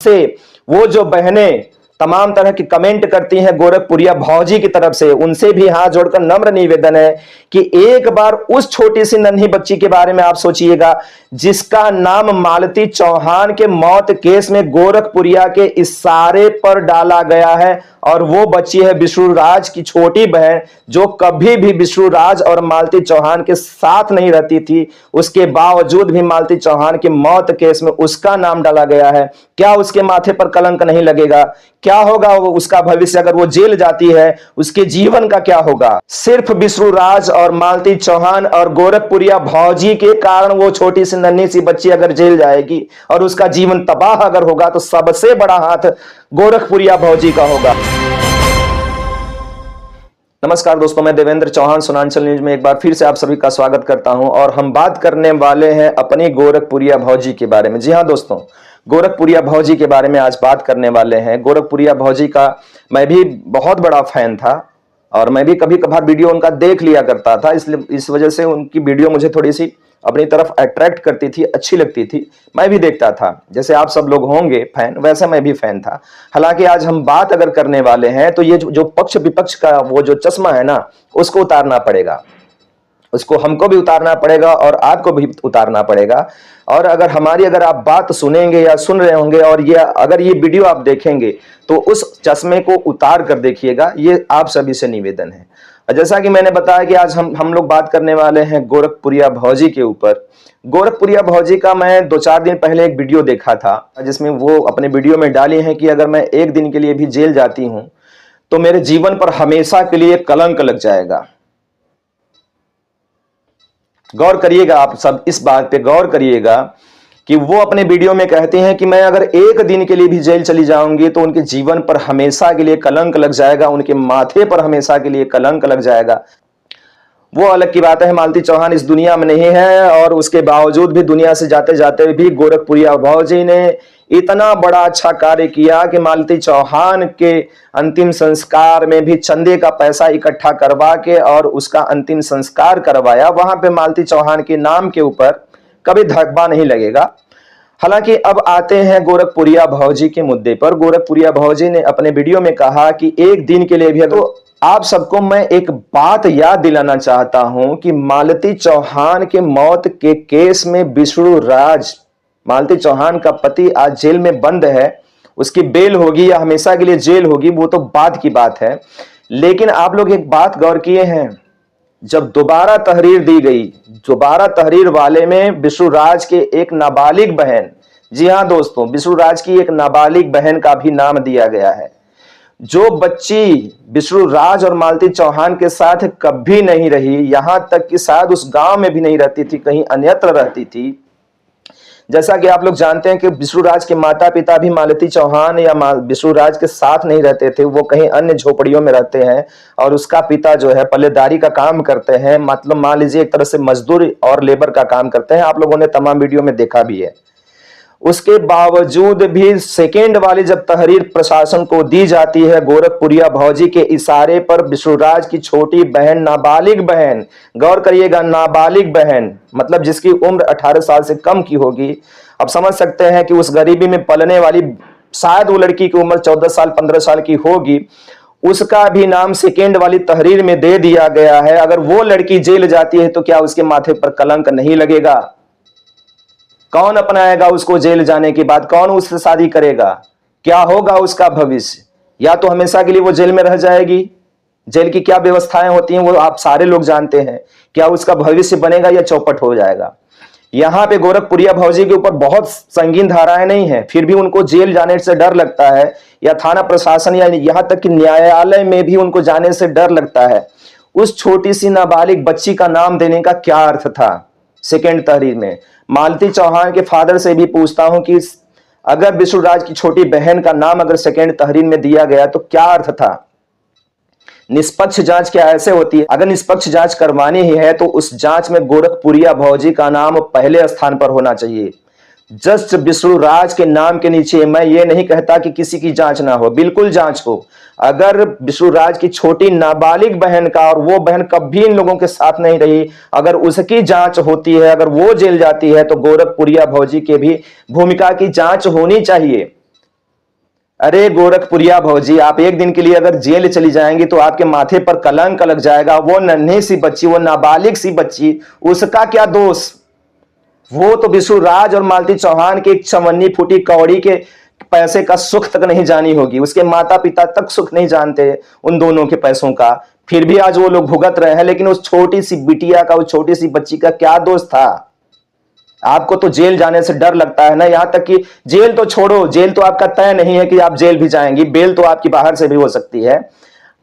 जिससे वो जो बहनें तमाम तरह की कमेंट करती हैं गोरखपुरिया भौजी की तरफ से, उनसे भी हाथ जोड़कर नम्र निवेदन है कि एक बार उस छोटी सी नन्ही बच्ची के बारे में आप सोचिएगा जिसका नाम मालती चौहान के मौत केस में गोरखपुरिया के इशारे पर डाला गया है, और वो बच्ची है विष्णु राज की छोटी बहन जो कभी भी विष्णु राज और मालती चौहान के साथ नहीं रहती थी। उसके बावजूद भी मालती चौहान की मौत केस में उसका नाम डाला गया है। क्या उसके माथे पर कलंक नहीं लगेगा? क्या होगा वो उसका भविष्य? अगर वो जेल जाती है उसके जीवन का क्या होगा? सिर्फ विष्णु राज और मालती चौहान और गोरखपुरिया भौजी के कारण वो छोटी सी नन्ही सी बच्ची अगर जेल जाएगी और उसका जीवन तबाह अगर होगा तो सबसे बड़ा हाथ गोरखपुरिया भौजी का होगा। नमस्कार दोस्तों, मैं देवेंद्र चौहान सुनांचल न्यूज में एक बार फिर से आप सभी का स्वागत करता हूं और हम बात करने वाले हैं अपनी गोरखपुरिया भौजी के बारे में। जी हां दोस्तों, गोरखपुरिया भौजी के बारे में आज बात करने वाले हैं। गोरखपुरिया भौजी का मैं भी बहुत बड़ा फैन था और मैं भी कभी कभार वीडियो उनका देख लिया करता था, इसलिए इस वजह से उनकी वीडियो मुझे थोड़ी सी अपनी तरफ अट्रैक्ट करती थी, अच्छी लगती थी, मैं भी देखता था। जैसे आप सब लोग होंगे फैन, वैसे मैं भी फैन था। हालांकि आज हम बात अगर करने वाले हैं तो ये जो पक्ष विपक्ष का वो जो चश्मा है ना, उसको उतारना पड़ेगा, उसको हमको भी उतारना पड़ेगा और आपको भी उतारना पड़ेगा। और अगर आप बात सुनेंगे या सुन रहे होंगे और अगर ये वीडियो आप देखेंगे तो उस चश्मे को उतार कर देखिएगा, ये आप सभी से निवेदन है। जैसा कि मैंने बताया कि आज हम लोग बात करने वाले हैं गोरखपुरिया भौजी के ऊपर। गोरखपुरिया भौजी का मैं 2-4 दिन पहले एक वीडियो देखा था जिसमें वो अपने वीडियो में डाली है कि अगर मैं एक दिन के लिए भी जेल जाती हूं तो मेरे जीवन पर हमेशा के लिए कलंक लग जाएगा। गौर करिएगा, आप सब इस बात पे गौर करिएगा कि वो अपने वीडियो में कहते हैं कि मैं अगर एक दिन के लिए भी जेल चली जाऊंगी तो उनके जीवन पर हमेशा के लिए कलंक लग जाएगा, उनके माथे पर हमेशा के लिए कलंक लग जाएगा। वो अलग की बात है, मालती चौहान इस दुनिया में नहीं है और उसके बावजूद भी दुनिया से जाते जाते भी गोरखपुरिया भौजी ने इतना बड़ा अच्छा कार्य किया कि मालती चौहान के अंतिम संस्कार में भी चंदे का पैसा इकट्ठा करवा के और उसका अंतिम संस्कार करवाया। वहां पे मालती चौहान के नाम के ऊपर कभी धब्बा नहीं लगेगा। हालांकि अब आते हैं गोरखपुरिया भौजी के मुद्दे पर। गोरखपुरिया भौजी ने अपने वीडियो में कहा कि एक दिन के लिए भी, तो आप सबको मैं एक बात याद दिलाना चाहता हूं कि मालती चौहान के मौत के केस में विष्णु राज, मालती चौहान का पति, आज जेल में बंद है। उसकी बेल होगी या हमेशा के लिए जेल होगी वो तो बाद की बात है, लेकिन आप लोग एक बात गौर किए हैं, जब दोबारा तहरीर दी गई, दोबारा तहरीर वाले में विष्णु राज के एक नाबालिग बहन, जी हां दोस्तों, विष्णु राज की एक नाबालिग बहन का भी नाम दिया गया है, जो बच्ची विष्णु राज और मालती चौहान के साथ कभी नहीं रही, यहां तक कि शायद उस गांव में भी नहीं रहती थी, कहीं अन्यत्र रहती थी। जैसा कि आप लोग जानते हैं कि विष्णु राज के माता पिता भी मालती चौहान या विष्णु राज के साथ नहीं रहते थे, वो कहीं अन्य झोपड़ियों में रहते हैं और उसका पिता जो है पल्लेदारी का काम करते हैं, मतलब मान लीजिए एक तरह से मजदूर और लेबर का काम करते हैं। आप लोगों ने तमाम वीडियो में देखा भी है। उसके बावजूद भी सेकेंड वाली जब तहरीर प्रशासन को दी जाती है, गोरखपुरिया भौजी के इशारे पर विष्णु राज की छोटी बहन, नाबालिग बहन, गौर करिएगा, नाबालिग बहन, मतलब जिसकी उम्र 18 साल से कम की होगी। अब समझ सकते हैं कि उस गरीबी में पलने वाली, शायद वो लड़की की उम्र 14 साल 15 साल की होगी, उसका भी नाम सेकेंड वाली तहरीर में दे दिया गया है। अगर वो लड़की जेल जाती है तो क्या उसके माथे पर कलंक नहीं लगेगा? कौन अपनाएगा उसको जेल जाने के बाद? कौन उससे शादी करेगा? क्या होगा उसका भविष्य? या तो हमेशा के लिए वो जेल में रह जाएगी। जेल की क्या व्यवस्थाएं होती हैं वो आप सारे लोग जानते हैं। क्या उसका भविष्य बनेगा या चौपट हो जाएगा? यहां पे गोरखपुरिया भौजी के ऊपर बहुत संगीन धाराएं नहीं है, फिर भी उनको जेल जाने से डर लगता है, या थाना प्रशासन या यहां तक कि न्यायालय में भी उनको जाने से डर लगता है। उस छोटी सी नाबालिग बच्ची का नाम देने का क्या अर्थ था सेकेंड तहरीर में? मालती चौहान के फादर से भी पूछता हूं कि अगर विष्णु राज की छोटी बहन का नाम अगर सेकेंड तहरीर में दिया गया तो क्या अर्थ था? निष्पक्ष जांच क्या ऐसे होती है? अगर निष्पक्ष जांच करवानी ही है तो उस जांच में गोरखपुरिया भौजी का नाम पहले स्थान पर होना चाहिए। जस्ट विष्णु राज के नाम के नीचे, मैं ये नहीं कहता कि किसी की जांच ना हो, बिल्कुल जांच हो। अगर विष्णु राज की छोटी नाबालिग बहन का, और वो बहन कभी इन लोगों के साथ नहीं रही, अगर उसकी जांच होती है, अगर वो जेल जाती है तो गोरखपुरिया भौजी के भी भूमिका की जांच होनी चाहिए। अरे गोरखपुरिया भौजी, आप एक दिन के लिए अगर जेल चली जाएंगी तो आपके माथे पर कलंक लग जाएगा। वो नन्ही सी बच्ची, वो नाबालिग सी बच्ची, उसका क्या दोष? वो तो विष्णुराज और मालती चौहान की एक चवन्नी फूटी कौड़ी के पैसे का सुख तक नहीं जानी होगी, उसके माता पिता तक सुख नहीं जानते उन दोनों के पैसों का, फिर भी आज वो लोग भुगत रहे हैं। लेकिन उस छोटी सी बिटिया का, उस छोटी सी बच्ची का क्या दोष था? आपको तो जेल जाने से डर लगता है ना, यहां तक कि जेल तो छोड़ो, जेल तो आपका तय नहीं है कि आप जेल भी जाएंगी, बेल तो आपकी बाहर से भी हो सकती है।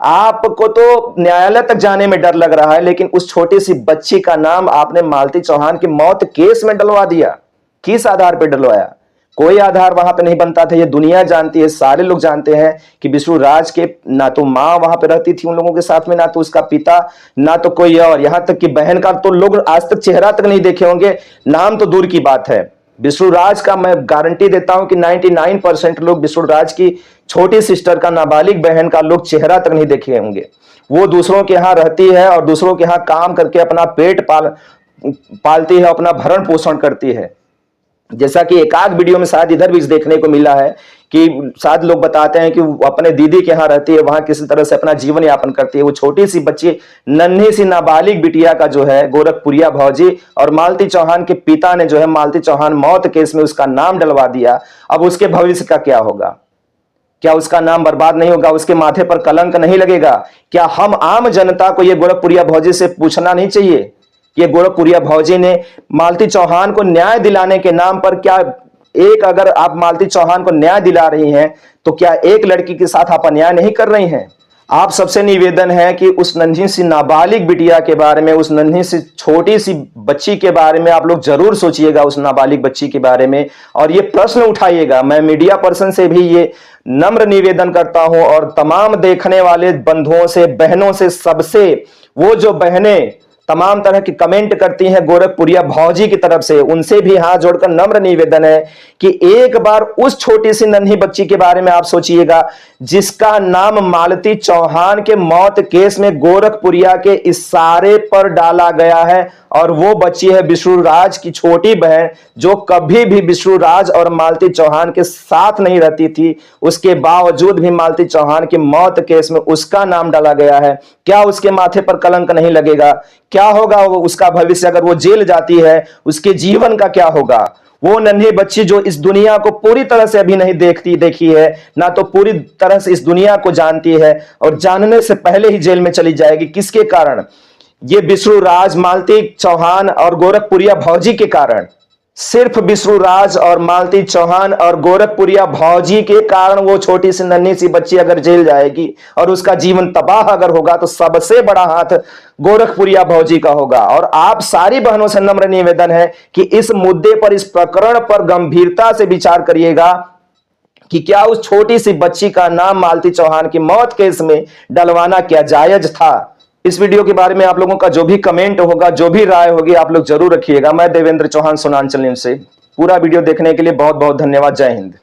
आपको तो न्यायालय तक जाने में डर लग रहा है, लेकिन उस छोटी सी बच्ची का नाम आपने मालती चौहान की मौत केस में डलवा दिया। किस आधार पर डलवाया? कोई आधार वहां पे नहीं बनता था, ये दुनिया जानती है, सारे लोग जानते हैं कि विष्णुराज के ना तो मां वहां पे रहती थी उन लोगों के साथ में, ना तो उसका पिता, ना तो कोई और, यहां तक कि बहन का तो लोग आज तक चेहरा तक नहीं देखे होंगे, नाम तो दूर की बात है। विष्णुराज का मैं गारंटी देता हूं कि 99% लोग विष्णुराज की छोटी सिस्टर का, नाबालिग बहन का लोग चेहरा तक नहीं देखे होंगे। वो दूसरों के यहां रहती है और दूसरों के यहां काम करके अपना पेट पालती है, अपना भरण पोषण करती है। जैसा कि एक आध वीडियो में शायद इधर भी देखने को मिला है कि शायद लोग बताते हैं कि वो अपने दीदी के यहाँ रहती है, वहां किसी तरह से अपना जीवन यापन करती है। वो छोटी सी बच्ची, नन्ही सी नाबालिग बिटिया का जो है गोरखपुरिया भौजी और मालती चौहान के पिता ने जो है मालती चौहान मौत केस में उसका नाम डलवा दिया। अब उसके भविष्य का क्या होगा? क्या उसका नाम बर्बाद नहीं होगा? उसके माथे पर कलंक नहीं लगेगा? क्या हम आम जनता को ये गोरखपुरिया भौजी से पूछना नहीं चाहिए? ये गोरखपुरिया भौजी ने मालती चौहान को न्याय दिलाने के नाम पर क्या एक, अगर आप मालती चौहान को न्याय दिला रही हैं तो क्या एक लड़की के साथ आप अन्याय नहीं कर रही हैं? आप सबसे निवेदन है कि उस नन्ही सी नाबालिग बिटिया के बारे में, उस नन्ही सी छोटी सी बच्ची के बारे में आप लोग जरूर सोचिएगा, उस नाबालिग बच्ची के बारे में, और ये प्रश्न उठाइएगा। मैं मीडिया पर्सन से भी ये नम्र निवेदन करता हूं और तमाम देखने वाले बंधुओं से, बहनों से, सबसे, वो जो बहनें तमाम तरह की कमेंट करती हैं गोरखपुरिया भौजी की तरफ से, उनसे भी हाथ जोड़कर नम्र निवेदन है कि एक बार उस छोटी सी नन्ही बच्ची के बारे में आप सोचिएगा जिसका नाम मालती चौहान के मौत केस में गोरखपुरिया के इशारे पर डाला गया है, और वो बच्ची है विष्णुराज की छोटी बहन, जो कभी भी विष्णुराज और मालती चौहान के साथ नहीं रहती थी, उसके बावजूद भी मालती चौहान की मौत केस में उसका नाम डाला गया है। क्या उसके माथे पर कलंक नहीं लगेगा? क्या होगा वो उसका भविष्य? अगर वो जेल जाती है, उसके जीवन का क्या होगा? वो नन्ही बच्ची जो इस दुनिया को पूरी तरह से अभी नहीं देखी है, ना तो पूरी तरह से इस दुनिया को जानती है, और जानने से पहले ही जेल में चली जाएगी। किसके कारण? ये विष्णुराज, मालती चौहान और गोरखपुरिया भौजी के कारण। सिर्फ विष्णुराज और मालती चौहान और गोरखपुरिया भौजी के कारण वो छोटी सी नन्ही सी बच्ची अगर जेल जाएगी और उसका जीवन तबाह अगर होगा, तो सबसे बड़ा हाथ गोरखपुरिया भौजी का होगा। और आप सारी बहनों से नम्र निवेदन है कि इस मुद्दे पर, इस प्रकरण पर गंभीरता से विचार करिएगा कि क्या उस छोटी सी बच्ची का नाम मालती चौहान की मौत केस में डलवाना क्या जायज था? इस वीडियो के बारे में आप लोगों का जो भी कमेंट होगा, जो भी राय होगी, आप लोग जरूर रखिएगा। मैं देवेंद्र चौहान, सोनांचल न्यूज़ से। पूरा वीडियो देखने के लिए बहुत बहुत धन्यवाद। जय हिंद।